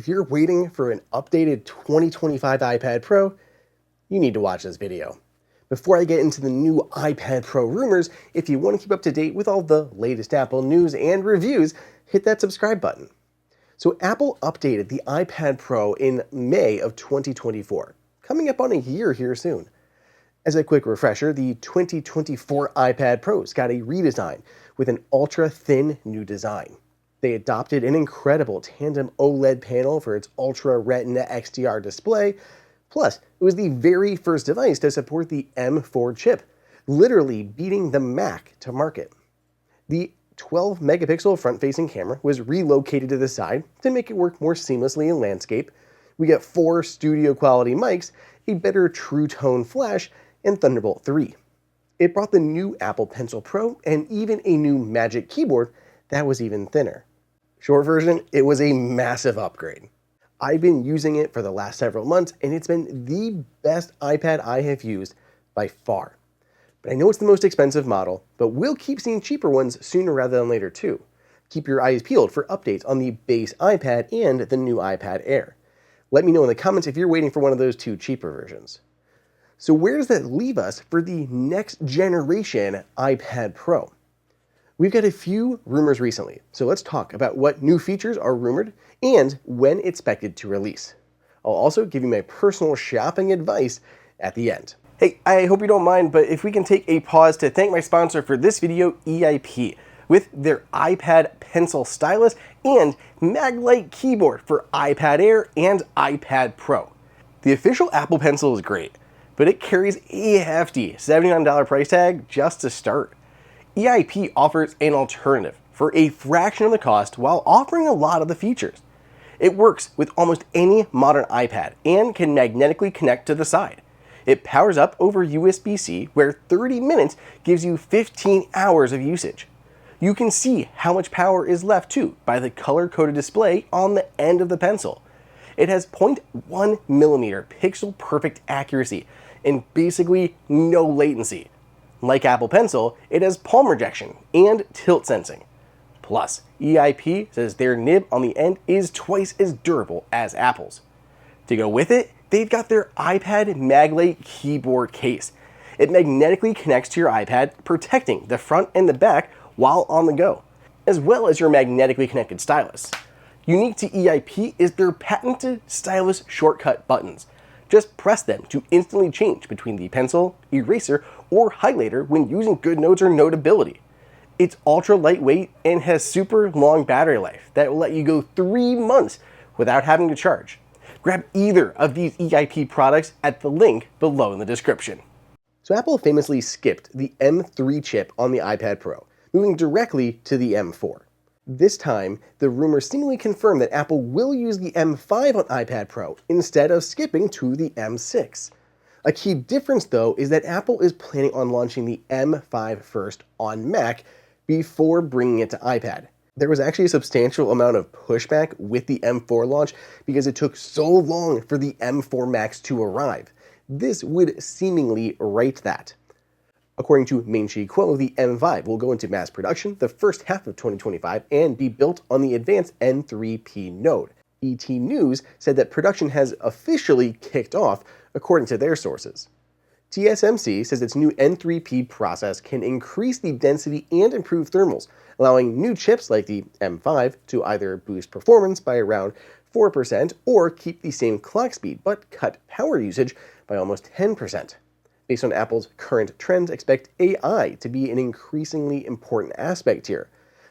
If you're waiting for an updated 2025 iPad Pro, you need to watch this video. Before I get into the new iPad Pro rumors, if you want to keep up to date with all the latest Apple news and reviews, hit that subscribe button. So Apple updated the iPad Pro in May of 2024, coming up on a year here soon. As a quick refresher, the 2024 iPad Pros got a redesign with an ultra-thin new design. They adopted an incredible tandem OLED panel for its Ultra Retina XDR display. Plus, it was the very first device to support the M4 chip, literally beating the Mac to market. The 12-megapixel front-facing camera was relocated to the side to make it work more seamlessly in landscape. We get 4 studio-quality mics, a better True Tone flash, and Thunderbolt 3. It brought the new Apple Pencil Pro and even a new Magic Keyboard that was even thinner. Short version, it was a massive upgrade. I've been using it for the last several months, and it's been the best iPad I have used by far. But I know it's the most expensive model, but we'll keep seeing cheaper ones sooner rather than later too. Keep your eyes peeled for updates on the base iPad and the new iPad Air. Let me know in the comments if you're waiting for one of those 2 cheaper versions. So where does that leave us for the next generation iPad Pro? We've got a few rumors recently, so let's talk about what new features are rumored and when expected to release. I'll also give you my personal shopping advice at the end. Hey, I hope you don't mind, but if we can take a pause to thank my sponsor for this video, EIP, with their iPad Pencil Stylus and Maglite keyboard for iPad Air and iPad Pro. The official Apple Pencil is great, but it carries a hefty $79 price tag just to start. EIP offers an alternative for a fraction of the cost while offering a lot of the features. It works with almost any modern iPad and can magnetically connect to the side. It powers up over USB-C, where 30 minutes gives you 15 hours of usage. You can see how much power is left too by the color-coded display on the end of the pencil. It has 0.1 millimeter pixel perfect accuracy and basically no latency. Like Apple Pencil, it has palm rejection and tilt sensing. Plus, EIP says their nib on the end is twice as durable as Apple's. To go with it, they've got their iPad Maglite keyboard case. It magnetically connects to your iPad, protecting the front and the back while on the go, as well as your magnetically connected stylus. Unique to EIP is their patented stylus shortcut buttons. Just press them to instantly change between the pencil, eraser, or highlighter when using GoodNotes or Notability. It's ultra lightweight and has super long battery life that will let you go 3 months without having to charge. Grab either of these EIP products at the link below in the description. So Apple famously skipped the M3 chip on the iPad Pro, moving directly to the M4. This time, the rumors seemingly confirm that Apple will use the M5 on iPad Pro instead of skipping to the M6. A key difference, though, is that Apple is planning on launching the M5 first on Mac before bringing it to iPad. There was actually a substantial amount of pushback with the M4 launch because it took so long for the M4 Max to arrive. This would seemingly right that. According to Main Chi Kuo, the M5 will go into mass production the first half of 2025 and be built on the advanced N3P node. ET News said that production has officially kicked off, according to their sources. TSMC says its new N3P process can increase the density and improve thermals, allowing new chips like the M5 to either boost performance by around 4% or keep the same clock speed but cut power usage by almost 10%. Based on Apple's current trends, expect AI to be an increasingly important aspect here.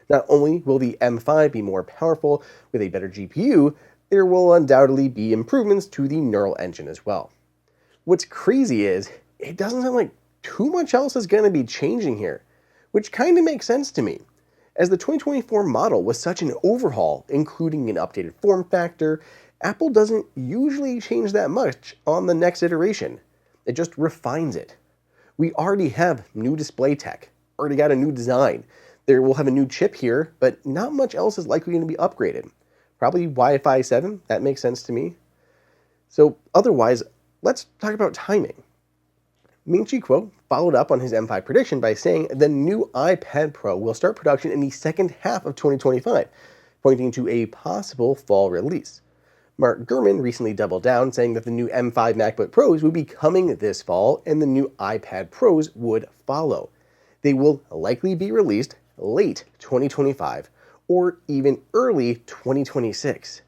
Not only will the M5 be more powerful with a better GPU, there will undoubtedly be improvements to the neural engine as well. What's crazy is, it doesn't sound like too much else is going to be changing here, which kind of makes sense to me, as the 2024 model was such an overhaul, including an updated form factor. Apple doesn't usually change that much on the next iteration. It just refines it. We already have new display tech, already got a new design. There will have a new chip here, but not much else is likely going to be upgraded. Probably Wi-Fi 7, that makes sense to me. So otherwise, let's talk about timing. Ming Chi Kuo followed up on his M5 prediction by saying the new iPad Pro will start production in the second half of 2025, pointing to a possible fall release. Mark Gurman recently doubled down, saying that the new M5 MacBook Pros would be coming this fall and the new iPad Pros would follow. They will likely be released late 2025 or even early 2026.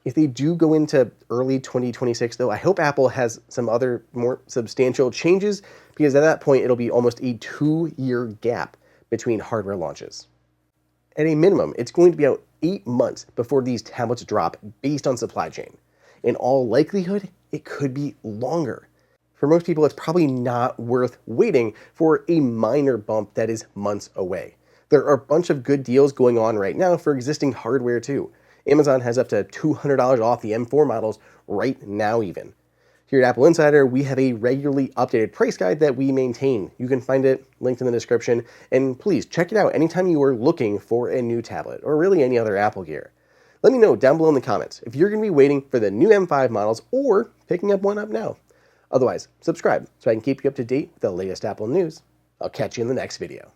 If they do go into early 2026, though, I hope Apple has some other more substantial changes, because at that point it'll be almost a 2-year gap between hardware launches. At a minimum, it's going to be out 8 months before these tablets drop based on supply chain. In all likelihood, it could be longer. For most people, it's probably not worth waiting for a minor bump that is months away. There are a bunch of good deals going on right now for existing hardware too. Amazon has up to $200 off the M4 models right now even. Here at Apple Insider, we have a regularly updated price guide that we maintain. You can find it linked in the description, and please check it out anytime you are looking for a new tablet or really any other Apple gear. Let me know down below in the comments if you're going to be waiting for the new M5 models or picking up one up now. Otherwise, subscribe so I can keep you up to date with the latest Apple news. I'll catch you in the next video.